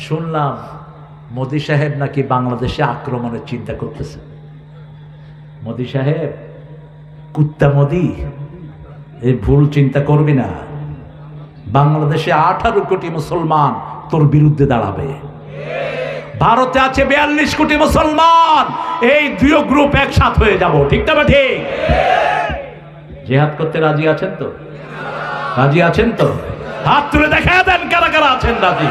শুনলাম মোদি সাহেব নাকি বাংলাদেশে আক্রমণের চিন্তা করতেছে। মোদি সাহেব, কুত্তা মোদি, এই ভুল চিন্তা করবি না। বাংলাদেশে 18 কোটি মুসলমান তোর বিরুদ্ধে দাঁড়াবে। ভারতে আছে 42 কোটি মুসলমান, এই দুই গ্রুপ একসাথ হয়ে যাব। ঠিক না ঠিক? জিহাদ করতে রাজি আছেন তো? রাজি আছেন তো? হাত তুলে দেখা দেন কারা কারা আছেন রাজি।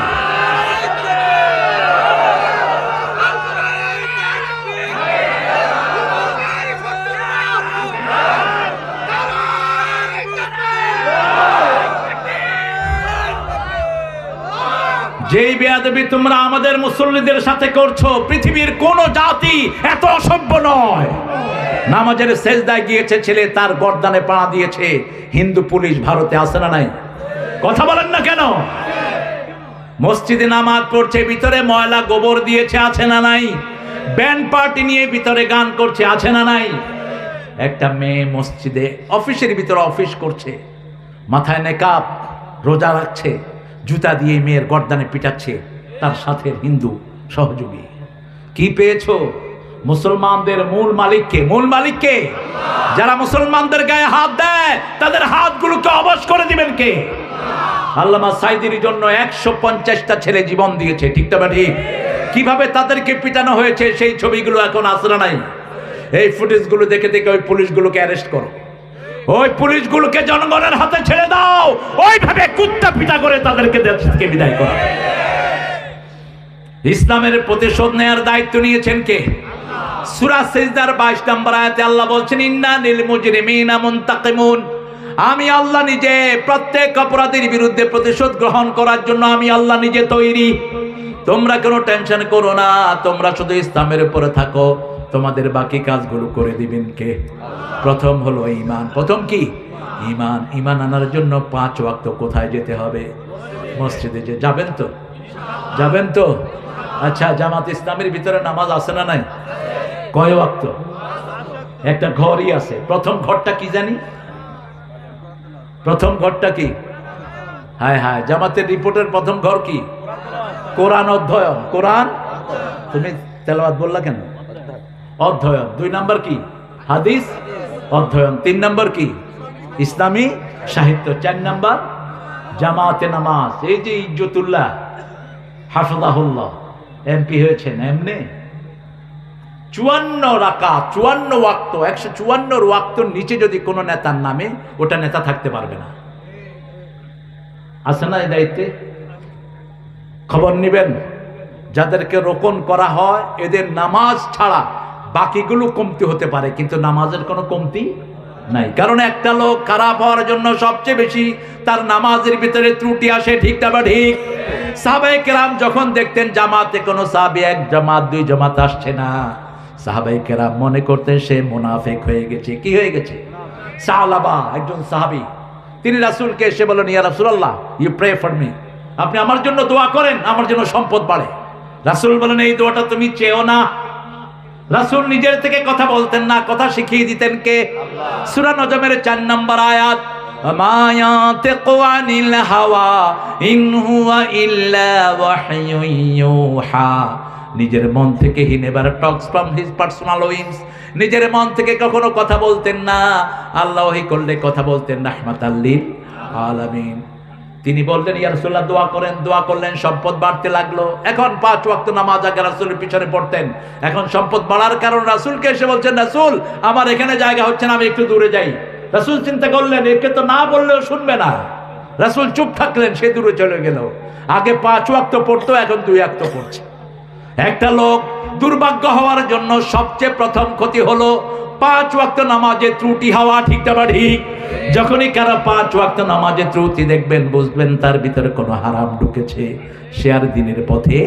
যেই বেয়াদবি তোমরা আমাদের মুসল্লিদের সাথে করছো, পৃথিবীর কোন জাতি এত অসভ্য নয়। নামাজের সেজদায় গিয়েছে ছেলে, তার গর্দানে পাড়া দিয়েছে হিন্দু পুলিশ। ভারতে আছে না নাই? কথা বলেন না কেন? মসজিদে নামাজ পড়ছে, ভিতরে ময়লা গোবর দিয়েছে, আছে না নাই? ব্যান্ড পার্টি নিয়ে ভিতরে গান করছে, আছে না নাই? একটা মেয়ে মসজিদে অফিসের ভিতরে অফিস করছে, মাথায় নেকাব, রোজা রাখছে, জুতা দিয়ে মেয়ের গর্দানে পিটাচ্ছে তার সাথে হিন্দু সহযোগী। কি পেয়েছো? মুসলমানদের মূল মালিককে। মূল মালিককে? যারা মুসলমানদের গায়ে হাত দেয় তাদের হাতগুলোকে অবশ করে দিবেন কে? আল্লামা সাইদির জন্য 150টা ছেলে জীবন দিয়েছে। ঠিক না ঠিক? কিভাবে তাদেরকে পিটানো হয়েছে সেই ছবিগুলো এখন আসরা নাই। এই ফুটেজগুলো দেখে দেখে ওই পুলিশগুলোকে অ্যারেস্ট করো, ওই পুলিশগুলোকে জনগণের হাতে ছেড়ে দাও, ওইভাবে কুত্তা পিটা করে তাদেরকে দেশ থেকে বিদায় করো। ইসলামের প্রতিশোধ নেয়ার দায়িত্ব নিয়েছেন কে? সূরা সিজদার 22 নম্বর আয়াতে আল্লাহ বলছেন, ইন্না লিল মুজরিমিনা মুনতাকিমুন। আমি আল্লাহ নিজে প্রত্যেক অপরাধীর বিরুদ্ধে প্রতিশোধ গ্রহণ করার জন্য আমি আল্লাহ নিজে তৈরি। তোমরা কোনো টেনশন করো না, তোমরা শুধু ইসলামের উপরে থাকো, তোমাদের বাকি কাজগুলো করে দিবেন কে? প্রথম হলো ঈমান। প্রথম কি? ঈমান। ঈমান আনার জন্য 5 ওয়াক্ত কোথায় যেতে হবে? মসজিদে। যে যাবেন তো? যাবেন তো? আচ্ছা, জামাত ইসলামের ভিতরে নামাজ আছে না নাই? কয় ওয়াক্ত? একটা ঘরই আছে। প্রথম ঘরটা কি জানি? প্রথম ঘরটা কি? হায় হায়, জামাতের রিপোর্টের প্রথম ঘর কি? কোরআন অধ্যয়ন। কোরআন তুমি তেলাওয়াত বললা কেন? অধ্যয়ন। 2 নাম্বার কি? হাদিস অধ্যয়ন। 3 নাম্বার কি? ইসলামী সাহিত্য। 4 নাম্বার জামাতে নামাজ। এই যে ইজ্জতুল্লাহ হাফিজাহুল্লাহ এমপি হয়েছেন, এমনি 54 রাকাত, 54 ওয়াক্ত, 154 ওয়াক্তর নিচে যদি কোনো নেতার নামে, ওটা নেতা থাকতে পারবে না। আছে না এই দায়িত্বে? খবর নিবেন। যাদেরকে রোকন করা হয় এদের নামাজ ছাড়া বাকিগুলো কমতি হতে পারে, কিন্তু নামাজের কোনো কমতি নাই। কারণ একটা লোক খারাপ হওয়ার জন্য সবচেয়ে বেশি তার নামাজের ভিতরে ত্রুটি আসে। ঠিক না বা ঠিক? সাহাবায়ে কেরাম যখন দেখতেন জামাতে কোনো সাহাবী 1 জামাত 2 জামাত আসছে না, সাহাবায়ে কেরাম মনে করতেন সে মুনাফিক হয়ে গেছে। কি হয়ে গেছে? সালাবা একজন সাহাবী, তিনি রাসূলকে এসে বলেন, ইয়া রাসূলুল্লাহ, ইউ প্রে ফর মি, আপনি আমার জন্য দোয়া করেন, আমার জন্য সম্পদ বাড়ে। রাসূল বলেন, এই দোয়াটা তুমি চেও না। রাসূল নিজের থেকে কথা বলতেন না, কথা শিখিয়ে দিতেন কে? সূরা নজমের 4 নম্বর আয়াত, মা ইয়াতিকু আনিল হাওয়া ইন হুয়া ইল্লা ওয়াহয়ুন ইউহা। নিজের মন থেকে he never Tux from his personal wings. নিজের মন থেকে কখনো কথা বলতেন না, আল্লাহ ওহী করলে কথা বলতেন রাহমাতাল লিল আলামিন। তিনি বললেন, ইয়া রাসূলুল্লাহ দোয়া করেন। দোয়া করলেন, সম্পদ বাড়তে লাগলো। এখন 5 ওয়াক্ত নামাজ আগে রাসূলের পিছনে পড়তেন, এখন সম্পদ বাড়ার কারণ রাসূলকে এসে বলছেন, রাসূল আমার এখানে জায়গা হচ্ছে না, আমি একটু দূরে যাই। রাসূল চিন্তা করলেন একে তো না বললেও শুনবে না, রাসূল চুপ থাকলেন, সে দূরে চলে গেল। আগে 5 ওয়াক্ত পড়তো, এখন 2 ওয়াক্ত পড়ছে। একটা লোক দুর্ভাগ্য হওয়ার জন্য সবচেয়ে প্রথম ক্ষতি হলো 5 ওয়াক্ত নামাজে ত্রুটি হওয়া। ঠিক না ঠিক? যখনই কারা 5 ওয়াক্ত নামাজে ত্রুটি দেখবেন, বুঝবেন তার ভিতরে কোনো হারাম ঢুকেছে, সে আর দিনের পথে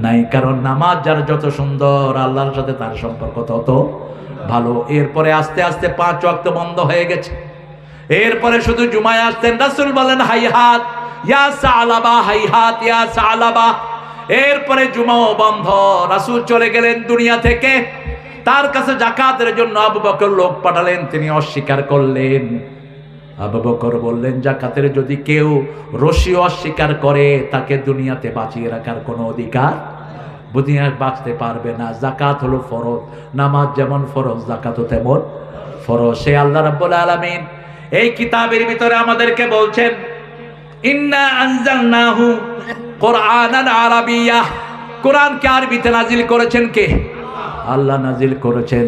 নাই। কারণ নামাজ যার যত সুন্দর, আল্লাহর সাথে তার সম্পর্ক তত ভালো। এরপরে আস্তে আস্তে 5 ওয়াক্ত বন্ধ হয়ে গেছে। এরপরে শুধু জুমায় আসতেন। রাসূল বলেন, হাইহাত ইয়া সালাবা, হাইহাত ইয়া সালাবা। এরপরে জুমাও বন্ধ। রাসূল চলে গেলেন দুনিয়া থেকে। তার কাছে যাকাতের জন্য আবু বকর লোক পাঠালেন, তিনি অস্বীকার করলেন। আবু বকর বললেন, জাকাতের যদি কেউ রশিও অস্বীকার করে তাকে দুনিয়াতে বাঁচিয়ে রাখার কোনো অধিকার, দুনিয়ায় বাঁচতে পারবে না। জাকাত হলো ফরজ, নামাজ যেমন ফরজ জাকাতও তেমন ফরজ। সে আল্লাহ রাব্বুল আলামিন এই কিতাবের ভিতরে আমাদেরকে বলছেন, ইন্না আনজালনাহু কুরআনান আরাবিয়্যা, কোরআনকে আরবিতে নাজিল করেছেন কে? আল্লাহ নাজিল করেছেন।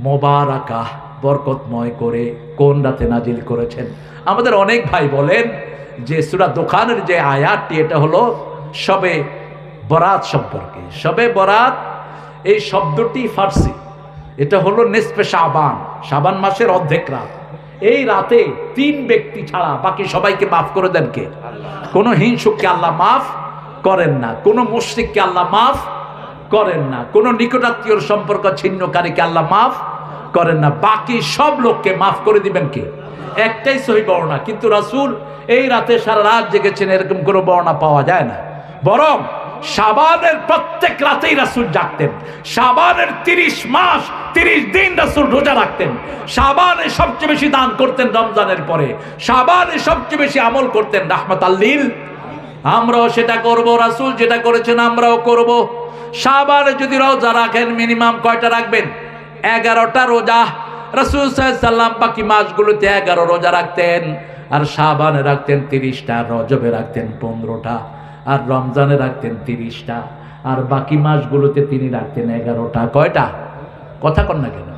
মোবারাকা, বরকতময় করে। কোন রাতে নাজিল করেছেন? আমাদের অনেক ভাই বলেন যে সূরা দোকানের যে আয়াতটি, এটা হলো শবে বরাত সম্পর্কে। শবে বরাত এই শব্দটি ফার্সি, এটা হলো নিসফে শাবান, শাবান মাসের অর্ধেক রাত। এই রাতে 3 ব্যক্তি ছাড়া বাকি সবাইকে মাফ করে দেন কে? কোন হিংসুককে আল্লাহ মাফ করেন না, কোন মুশরিককে আল্লাহ মাফ করেন না, কোন নিকটাত্মীয়র সম্পর্ক ছিন্নকারীকে আল্লাহ মাফ করেন না, বাকি সব লোককে মাফ করে দিবেন কে? একটাই সহিহ বর্ণনা, কিন্তু রাসূল এই রাতে সারা রাত জেগেছেন এরকম কোনো বর্ণনা পাওয়া যায় না। বরং শাবানের প্রত্যেক রাতেই রাসূল জাগতেন। শাবানের 30 মাস 30 দিন রাসূল রোজা রাখতেন। শাবানে সবচেয়ে বেশি দান করতেন রমজানের পরে। শাবানে সবচেয়ে বেশি আমল করতেন রাহমাতাল লিল। আমরাও সেটা করব, রাসূল যেটা করেছেন আমরাও করব। শাবানে যদি রোজা রাখেন মিনিমাম কয়টা রাখবেন? 11টা রোজা। রাসূল সাল্লাল্লাহু আলাইহি ওয়াসাল্লাম বাকি মাসগুলোতে 11 রোজা রাখতেন, আর শাবানে রাখতেন 30টা, রজবে রাখতেন 15টা, আর রমজানে রাখতেন 30টা, আর বাকি মাসগুলোতে তিনি রাখতেন 11টা। কয়টা? কথা কন না কেন?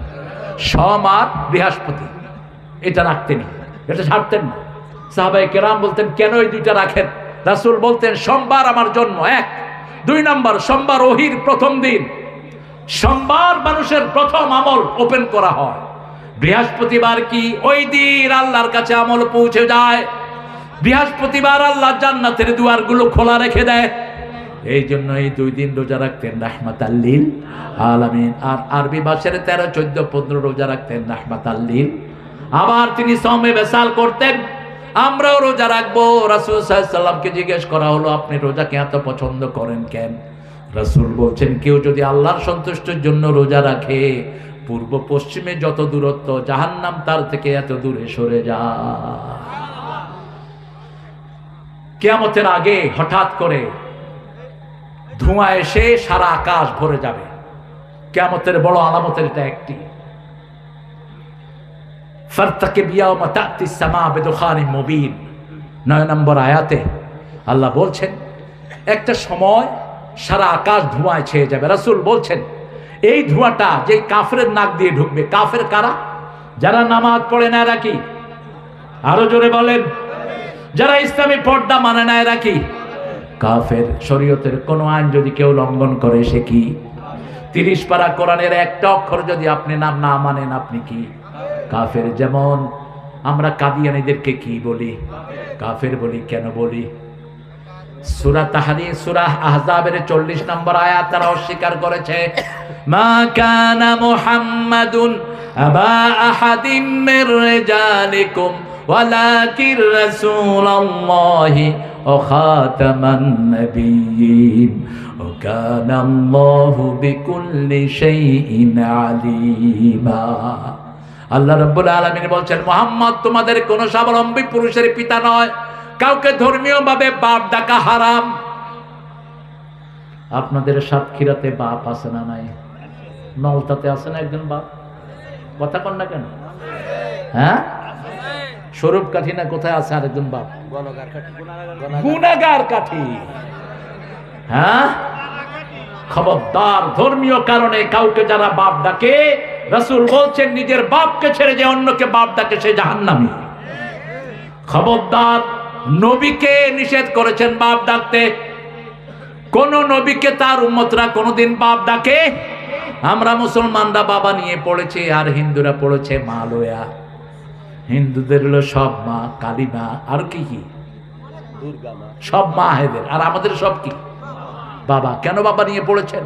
সোম আর বৃহস্পতি এটা রাখতেনি, এটা ছাড়তেন না। সাহাবায়ে কেরাম বলতেন, কেন এই দুইটা রাখেন? রাসূল বলতেন, সোমবার আমার জন্ম 1, 2 নম্বর সোমবার ওহীর প্রথম দিন, সোমবার মানুষের প্রথম আমল ওপেন করা হয়। বৃহস্পতিবার কি? ওই দিন আল্লাহর কাছে আমল পৌঁছে যায়। বৃহস্পতিবার আল্লাহ জান্নাতের দুয়ারগুলো খোলা রেখে দেয়। এই জন্য এই 2 দিন রোজা রাখতেন রাহমাতাল লিল আলামিন। আর আরবি মাসের 13, 14, 15 রোজা রাখতেন রাহমাতাল লিল। আবার তিনি সওমে বেসাল করতেন। আমরাও রোজা রাখবো। রাসূল সাল্লাল্লাহু আলাইহি ওয়াসাল্লামকে জিজ্ঞেস করা হলো, আপনি রোজাকে এত পছন্দ করেন কেন? রাসূল বলছেন, কেউ যদি আল্লাহর সন্তুষ্টির জন্য রোজা রাখে, পূর্ব পশ্চিমে যত দূরত্ব, জাহান্নাম তার থেকে এত দূরে সরে যায়। কিয়ামতের আগে হঠাৎ করে ধোঁয়া এসে সারা আকাশ ভরে যাবে। কিয়ামতের বড় আলামতের এটা একটি। ফারতাকিব ইয়াওমা তা'তিস সামা বিদুখানিম মুবিন, 9 নম্বর আয়াতে আল্লাহ বলছেন, একটা সময় সারা আকাশ ধোঁয়ায় ছেয়ে যাবে। রাসূল বলছেন, এই ধোঁয়াটা যে কাফেরের নাক দিয়ে ঢুকবে। কাফের কারা? যারা নামাজ পড়ে না রাখি, আরো জোরে বলেন। যারা ইসলামী পর্দা মানে না রাখি কাফের। শরীয়তের কোন আইন যদি কেউ লঙ্ঘন করে সে কি? 30 পারা কোরআনের একটা অক্ষর যদি আপনি নাম না মানেন আপনি কি? কাফের। যেমন আমরা কাদিয়ানীদেরকে কি বলি? কাফের বলি। কেন বলি? সূরা তাহরীম, সূরা আহজাবের 40 নম্বর আয়াত তারা অস্বীকার করেছে। মা কানা মুহাম্মাদুন আবা আহাদিম মির রিজালিকুম ওয়ালাকির রাসূলুল্লাহি ওয়া খাতামান নাবিয়্যিন ওয়া কানা আল্লাহু বিকুল্লি শাইইন আলিমা। আল্লাহ রাব্বুল আলামিন বলছেন, মুহাম্মদ তোমাদের কোন স্বাবলম্বী পুরুষের পিতা নয়। কাউকে ধর্মীয় ভাবে বাপ ডাকা হারাম। আপনাদের সাতক্ষীরাতে বাপ আছে না নাই? নলতাতে আছে না একজন বাপ? কথা কন না কেন? হ্যাঁ, স্বরূপ কাঠি না কোথায় আছে আরেকজন বাপ? গুনাগার কাঠি। হ্যাঁ, খবরদার, ধর্মীয় কারণে কাউকে যারা বাপ ডাকে, রাসূল বলছেন নিজের বাপকে ছেড়ে যে অন্যকে বাপ ডাকে সে জাহান্নামী। খবরদার। নবীকে নিষেধ করেছেন বাপ ডাকতে। কোন নবীকে তার উম্মতরা কোনদিন বাপ ডাকে? আমরা মুসলমানরা বাবা নিয়ে পড়েছি, আর হিন্দুরা পড়েছে মা লয়া। হিন্দুদের হলো সব মা, কালী মা, আর কি কি দুর্গা মা, সব মা হেদের। আর আমাদের সব কি? বাবা। কেন বাবা নিয়ে পড়েছেন?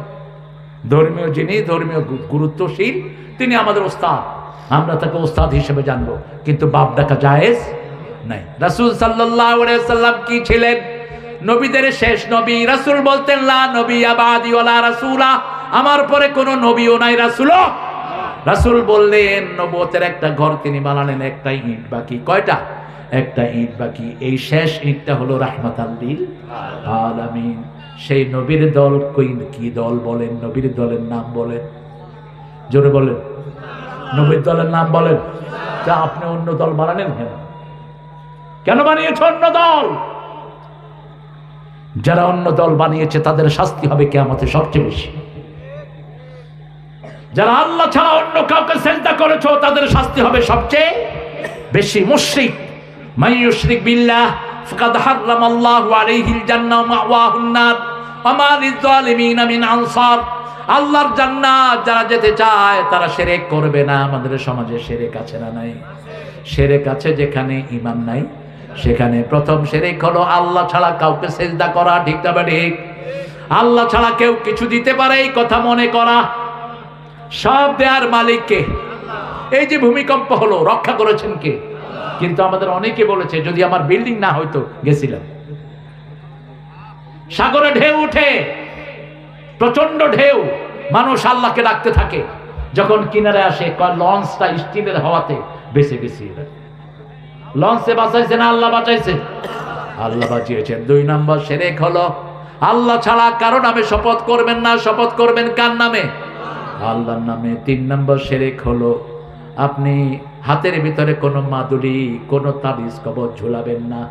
ধর্মীয় যিনি ধর্মীয় গুরুত্বশীল তিনি আমাদের ওস্তাদ, আমরা তাকে ওস্তাদ হিসেবে জানবো, কিন্তু বাপ ডাকা জায়েজ নাই। রাসূল সাল্লাল্লাহু আলাইহি ওয়াসাল্লাম কি ছিলেন? নবীদের শেষ নবী। রাসূল বলতেন, লা নবিয়্যা বাদি ওয়ালা রাসূলা, আমার পরে কোনো নবীও নাই, রাসূলও। রাসূল বললেন, নবুয়তের একটা ঘর তিনি বানালেন, একটা ইট বাকি। কয়টা? একটা ঈদ বাকি, এই শেষ ঈদটা হলো রাহমাতাল লিল আলামিন। সেই নবীর দল কি দল বলেন? নবীর দলের নাম বলেন, জোরে বলেন, নবীর দলের নাম বলেন। তা আপনি অন্য দল বানালেন কেন? কেন বানিয়েছে অন্য দল? যারা অন্য দল বানিয়েছে তাদের শাস্তি হবে কিয়ামতে সবচেয়ে বেশি। যারা আল্লাহ ছাড়া অন্য কাউকে সিজদা করেছো তাদের শাস্তি হবে সবচেয়ে বেশি। মুশরিক মান ইউশরিক বিল্লাহ ফাকাদ হারামাল্লাহু আলাইহিল জান্নাহ ওয়া মাওয়াহুন নার ওয়া মা লিয-যালিমিনা মিন আনসার। আল্লাহর জান্নাত যারা যেতে চায় তারা শিরক করবে না। আমাদের সমাজে শিরক আছে না নাই? শিরক আছে, যেখানে ঈমান নাই সেখানে প্রথম শিরক হলো আল্লাহ ছাড়া কাউকে সিজদা করা। ঠিক না ঠিক? আল্লাহ ছাড়া কেউ কিছু দিতে পারে এই কথা মনে করা। সব দেয়ার মালিক কে? এই যে ভূমিকম্প হলো রক্ষা করেছেন কে? কিন্তু আমাদের অনেকে বলেছে যদি আমার বিল্ডিং না হয়তো গেছিলাম। সাগরে ঢেউ উঠে, প্রচন্ড ঢেউ, মানুষ আল্লাহকে ডাকতে থাকে। যখন কিনারে আসে লঞ্চটা স্টিলের হাওয়াতে বেঁচে গেছি। লঞ্চে বাঁচাইছে না আল্লাহ বাঁচাইছে? আল্লাহ বাঁচিয়েছেন। 2 নম্বর শিরক হলো আল্লাহ ছাড়া কারো নামে শপথ করবেন না। শপথ করবেন কার নামে? আল্লাহর নামে। 3 নম্বর শিরক হলো আপনি হাতের ভিতরে কোনো মাদুলি, কোনো তাবিজ কবজ ঝুলাবেন না।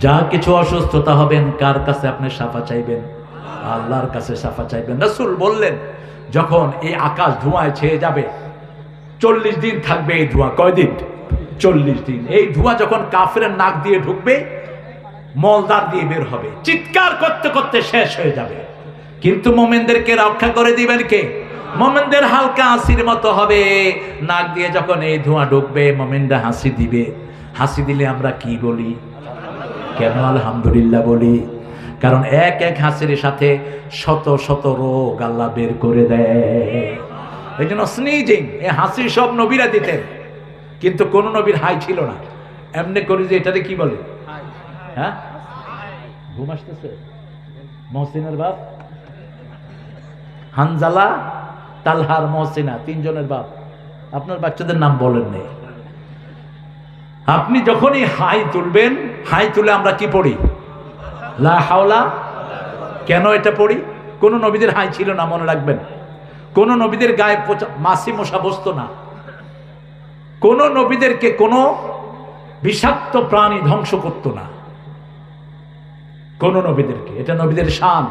যা কিছু অসুস্থতা হবেন কার কাছে আপনি শাফা চাইবেন? আল্লাহর কাছে শাফা চাইবেন। রাসূল বললেন যখন এই আকাশ ধোঁয়ায় ছেয়ে যাবে, 40 দিন থাকবে এই ধোঁয়া। কয়দিন? 40 দিন। এই ধোঁয়া যখন কাফেরের নাক দিয়ে ঢুকবে, মলদার দিয়ে বের হবে, চিৎকার করতে করতে শেষ হয়ে যাবে। কিন্তু মুমিনদেরকে রক্ষা করে দিবেন কে? মুমিনদের হালকা হাসির মতো হবে। নাক দিয়ে যখন এই ধোঁয়া ঢুকবে মুমিনরা হাসি দিবে। হাসি দিলে আমরা কি বলি? কেন আলহামদুলিল্লাহ বলি? কারণ এক এক হাসির সাথে শত শত রোগ আল্লাহ বের করে দেয়। এই জন্য স্নিজিং, এই হাসি সব নবীরা দিতেন, কিন্তু কোন নবীর হাই ছিল না। এমনি করি যে এটারে কি বলে? হ্যাঁ, ঘুম আসতেছে? মহসিনের বাপ হানজালা, তালহার, মহসিনা, 3 জনের বাপ। আপনার বাচ্চাদের নাম বলেন নেই। আপনি যখনই হাই তুলবেন, হাই তুলে আমরা কি পড়ি? লা হাওলা। কেন এটা পড়ি? কোন নবীদের হাই ছিল না, মনে রাখবেন। কোন নবীদের গায়ে মাছি মশা বসতো না। কোন নবীদেরকে কোন বিষাক্ত প্রাণী ধ্বংস করত না। কোন নবীদেরকে, এটা নবীদের শান।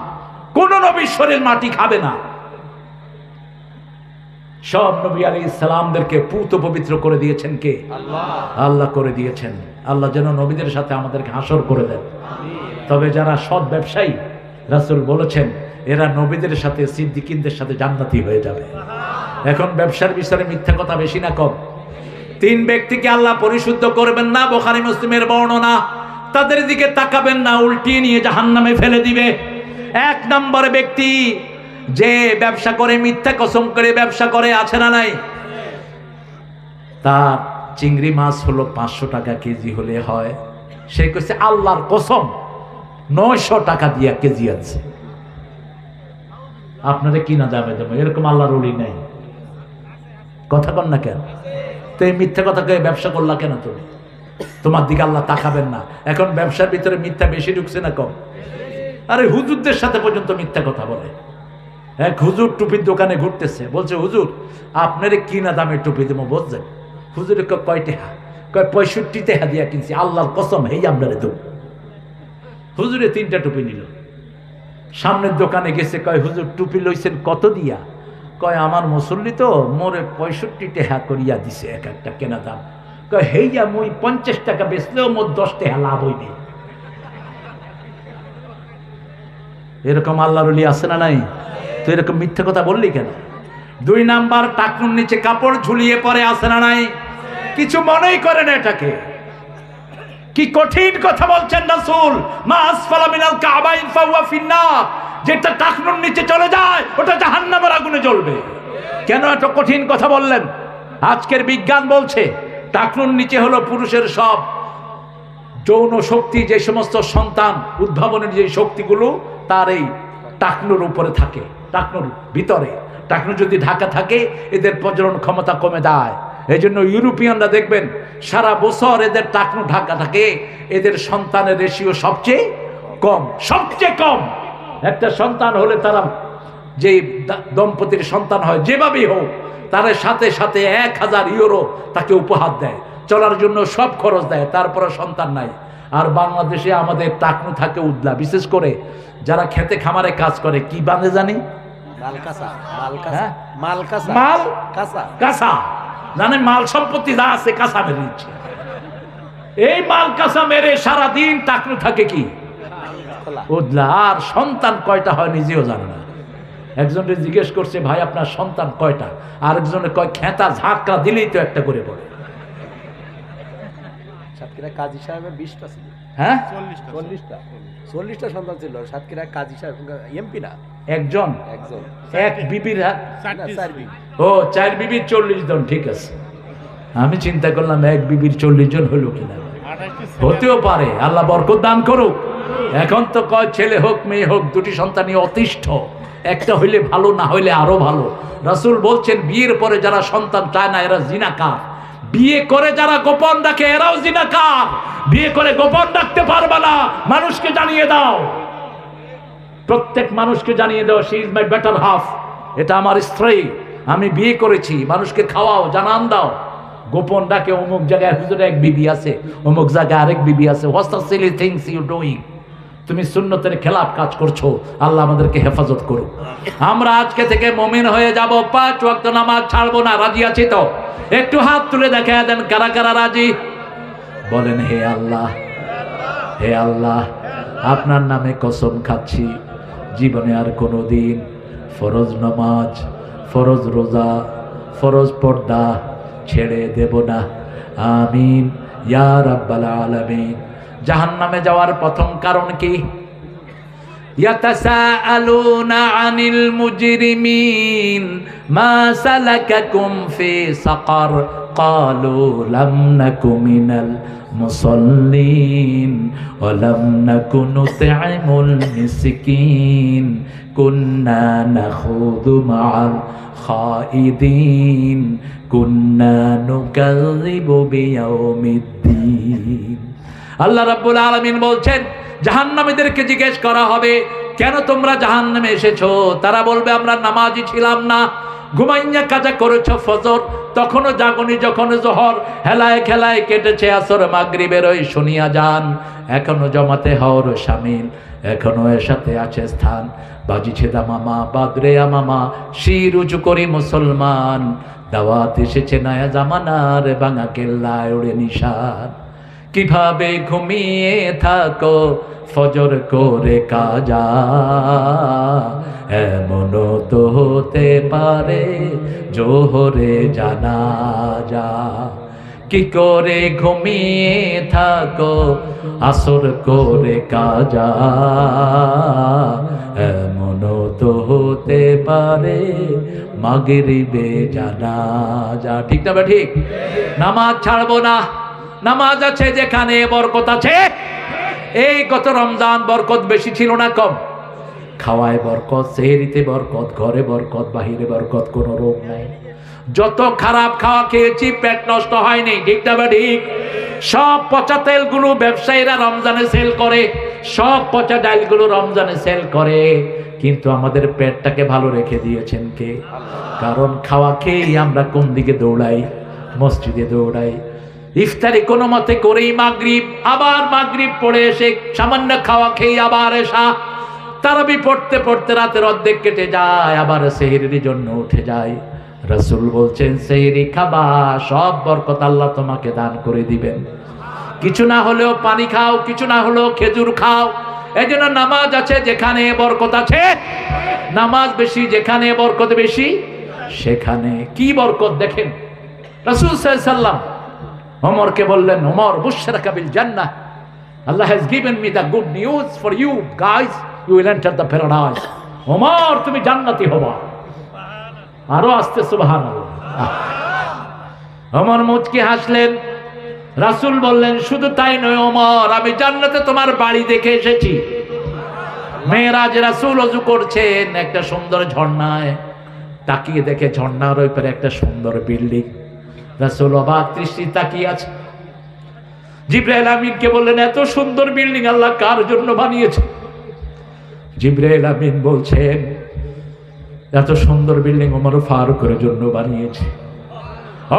কোন নবীর শরীর মাটি খাবে না। সব নবী আলাইহিস সালামদেরকে পূত পবিত্র করে দিয়েছেন কে? আল্লাহ করে দিয়েছেন। আল্লাহ যেন নবীদের সাথে আমাদেরকে হাসর করে দেন। তবে যারা সৎ ব্যবসায়ী, রাসূল বলেছেন এরা নবীদের সাথে, সিদ্দিকিনদের সাথে জান্নাতি হয়ে যাবে। এখন ব্যবসার বিষয়ে মিথ্যা কথা বেশি না কম? 3 ব্যক্তিকে আল্লাহ পরিশুদ্ধ করবেন না, বুখারী মুসলিমের বর্ণনা। তাদের দিকে তাকাবেন না, উল্টিয়ে নিয়ে জাহান্নামে ফেলে দিবে। 1 নম্বর ব্যক্তি যে ব্যবসা করে, মিথ্যা কসম করে ব্যবসা করে, আছে না নাই? তার চিংড়ি মাছ হলো 500 টাকা কেজি হলে হয়, সে কইছে আল্লাহর কসম 900 টাকা দিয়া কেজি আছে। আপনারা কি না যাবে যাবে, এরকম আল্লাহর ওলি নাই। কথা কন না কেন? তো এই মিথ্যা কথা কয়ে ব্যবসা করলা কেন তুমি? তোমার দিকে আল্লাহ তাকাবেন না। এখন ব্যবসার ভিতরে মিথ্যা বেশি ঢুকছে না কম? আরে হুজুরদের সাথে পর্যন্ত মিথ্যা কথা বলে। এক হুজুর টুপির দোকানে ঘুরতেছে, বলছে হুজুর আপনার কিনা দামে টুপি দেবো, বুঝছেন? হুজুরে কয় টাকা? কয় 65 টাকা দিয়া কিনছি, আল্লাহর কসম হেই আপনারে দেব। হুজুরে 3টা টুপি নিল। সামনের দোকানে গেছে, কয় হুজুর টুপি লইছেন কত দিয়া? কয় আমার মুসল্লি তো মোরে 65 টাকা করিয়া দিছে এক একটা কেনা দাম। কয় হেইয়া মুই 50 টাকা বেচলেও মোর 10 টাকা লাভ হইবে। এরকম আল্লাহর ওলি আছে না নাই? তো এরকম মিথ্যা কথা বললি কেন? 2 নাম্বার, টাকনুর নিচে কাপড় ঝুলিয়ে পরে, আছে না নাই? কিছু মনেই করে না এটাকে। কি কঠিন কথা বলছেন রাসূল। মা আসফালা মিনাল কাবাইন ফাহুয়া ফিন্নার। যেটা টাকনুর নিচে চলে যায় ওটা জাহান্নামের আগুনে জ্বলবে। কেন এত কঠিন কথা বললেন? আজকের বিজ্ঞান বলছে টাকনুর নিচে হলো পুরুষের সব যৌন শক্তি, যে সমস্ত সন্তান উদ্ভাবনের যে শক্তিগুলো তার এই টাকনুর উপরে থাকে, টাকনুর ভিতরে। টাকনু যদি ঢাকা থাকে এদের প্রজনন ক্ষমতা কমে যায়। এই জন্য ইউরোপিয়ানরা দেখবেন সারা বছর এদের টাকনু ঢাকা থাকে, এদের সন্তানের রেশিও সবচেয়ে কম। একটা সন্তান হলে তারা, যে দম্পতির সন্তান হয় যেভাবেই হোক, তার সাথে সাথে 1000 ইউরো তাকে উপহার দেয়, চলার জন্য সব খরচ দেয়, তারপরে সন্তান নাই। আর বাংলাদেশে আমাদের টাকনু থাকে উদলা, বিশেষ করে যারা খেতে খামারে কাজ করে, কি বাঁধে জানি, মাল সম্পত্তি যা আছে কাঁচা মেরে দিচ্ছে। এই মাল কাঁচা মেরে সারাদিন টাকনু থাকে কি উদলা, আর সন্তান কয়টা হয় নিজেও জানে না। একজনকে জিজ্ঞেস করছে, ভাই আপনার সন্তান কয়টা? আরেকজনে কয়, খেতা ঝাঁকা দিলেই তো একটা করে পড়ে। সাতক্ষীরা কাজী সাহেবের 20টা ছিল, হ্যাঁ 40টা সন্তান ছিল। সাতক্ষীরা কাজী সাহেব এমপি না, একজন এক বিবির, ও 4 বিবির 40 জন, ঠিক আছে। আমি চিন্তা করলাম এক বিবির 40 জন হলো কিনা, হতেও পারে, আল্লাহ বরকত দান করুক। এখন তো কয় ছেলে হোক মেয়ে হোক, দুটি সন্তানই অতিষ্ঠ, একটা হইলে ভালো, না হইলে আরো ভালো। রাসূল বলছেন, বিয়ের পরে যারা সন্তান চায় না এরা জিনাকার, বিয়ে করে যারা গোপন রাখে এরাও জিনাকার। বিয়ে করে গোপন রাখতে পারবে না, মানুষকে জানিয়ে দাও, প্রত্যেক মানুষকে জানিয়ে দাও, she is my better half, এটা আমার স্ত্রী, আমি বিয়ে করেছি, মানুষকে খাওয়াও, জানান দাও। গোপন ডাকে অমুক জায়গায় হুজুরে এক বিবি আছে, অমুক জায়গায় আরেক বিবি আছে, what's the silly things you doing? তুমি সুন্নতের খেলাফ কাজ করছো, আল্লাহ আমাদেরকে হেফাজত করুক। আমরা আজকে থেকে মুমিন হয়ে যাব, 5 ওয়াক্ত নামাজ ছাড়বো না, রাজি আছি তো? একটু হাত তুলে দেখায় দেন কারা কারা রাজি। বলেন, হে আল্লাহ, হে আল্লাহ, আপনার নামে কসম খাচ্ছি, জীবনে আর কোনো দিন ফরজ নামাজ, ফরজ রোজা, ফরজ পর্দা ছেড়ে দেব না। আমিন ইয়া রাব্বাল আলামিন। জাহান্নামে যাওয়ার প্রথম কারণ কি? ইয়াতাসাআলুনা আনিল মুজরিমিন মা সালাকাকুম ফি সাকার ক্বালু লাম নাকু মিনাল মুসাল্লিন ওয়া লাম নাকু নুত'ইমুল মিসকিন কুন্না নাখুযু মা'আল খাইদিন কুন্না নুকাযযিবু বিয়াউমিদ্দিন। আল্লাহ রাব্বুল আলামিন বলছেন, জাহান্নামীদেরকে জিজ্ঞেস করা হবে, কেন তোমরা জাহান্নামে এসেছো? তারা বলবে, আমরা নামাজি ছিলাম না, ঘুমাইয়া কাজা করেছ ফজর, তখনও জাগনি, যখন জোহর হেলায় খেলায় কেটেছে আসর, মাগরিবের ওই শুনিয়া যান, এখনো জমাতে হওয়ার শামিল, এখনো এর সাথে আছে স্থান, বাজিছে দামামা বাদরে আমামা, শির উঁচু করি মুসলমান, দাওয়াত এসেছে নয়া জামানার, ভাঙা কেল্লায় উড়ে নিশান। কিভাবে ঘুমিয়ে থাকো ফজর করে কাজা, এমনও তো হতে পারে জোহরে জানাজা। কি করে ঘুমিয়ে থাকো আসর করে কাজা, এমনও তো হতে পারে মাগরিবে জানাজা। ঠিক না? ঠিক। নামাজ ছাড়বো না, নামাজ আছে যেখানে বরকত আছে। এই গত রমজান বরকত বেশি ছিল না কম? খাওয়ায় বরকত, সেহরিতে বরকত, ঘরে বরকত, বাহিরে বরকত, কোনো রোগ নাই। যত খারাপ খাওয়া খেয়েছি পেট নষ্ট হয়নি, ঠিক না ঠিক? সব পচা তেলগুলো ব্যবসায়ীরা রমজানে সেল করে, সব পচা ডালগুলো রমজানে সেল করে, কিন্তু আমাদের পেটটাকে ভালো রেখে দিয়েছেন কে? কারণ খাওয়া খেয়েই আমরা কোন দিকে দৌড়াই? মসজিদে দৌড়াই। ইফতারি কোনো মতে করেই মাগরিব, আবার মাগরিব পড়ে এসে সামান্য খাওয়া খেয়ে আবার এসা, তারাবি পড়তে পড়তে রাতের অর্ধেক কেটে যায়, আবার সেহরির জন্য উঠে যায়। রাসূল বলছেন, সেহরি খাবা, সব বরকত আল্লাহ তোমাকে দান করে দিবেন। কিছু না হলেও পানি খাও, কিছু না হলেও খেজুর খাও। এজন্য নামাজ আছে যেখানে বরকত আছে, নামাজ বেশি যেখানে বরকত বেশি, সেখানে কি বরকত দেখেন। রাসূল সাল্লাল্লাহু আলাইহি ওয়াসাল্লাম ওমরকে বললেন, ওমর বুশরাকা বিল জান্নাহ, Allah has given me the good news for you guys, you will enter the paradise. Omar তুমি জান্নাতি হবা। আরো আস্তে সুবহানাল্লাহ। ওমর মুচকি হাসলেন। রাসূল বললেন, শুধু তাই নয় ওমর, আমি জান্নাতে তোমার বাড়ি দেখে এসেছি। মেরাজ রাসূল ওযু করছেন একটা সুন্দর ঝর্ণায়, তাকিয়ে দেখে ঝর্ণার ওই পারে একটা সুন্দর বিল্ডিং। রাসূল অবাক দৃষ্টি তাকিয়ে আছে। জিবরাইল আমিনকে বললেন, এত সুন্দর বিল্ডিং আল্লাহ কার জন্য বানিয়েছে? জিবরাইল আমিন বলছেন, এত সুন্দর বিল্ডিং ওমর ফারুকের জন্য বানিয়েছে।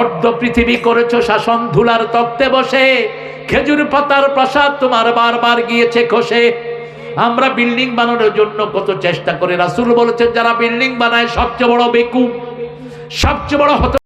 অর্ধ পৃথিবী করেছো শাসন, ধুলার তক্তে বসে, খেজুর পাতার প্রাসাদ তোমার বারবার গিয়েছে খসে। আমরা বিল্ডিং বানানোর জন্য কত চেষ্টা করে, রাসূল বলেছেন যারা বিল্ডিং বানায় সবচেয়ে বড় বেকুব, সবচেয়ে বড়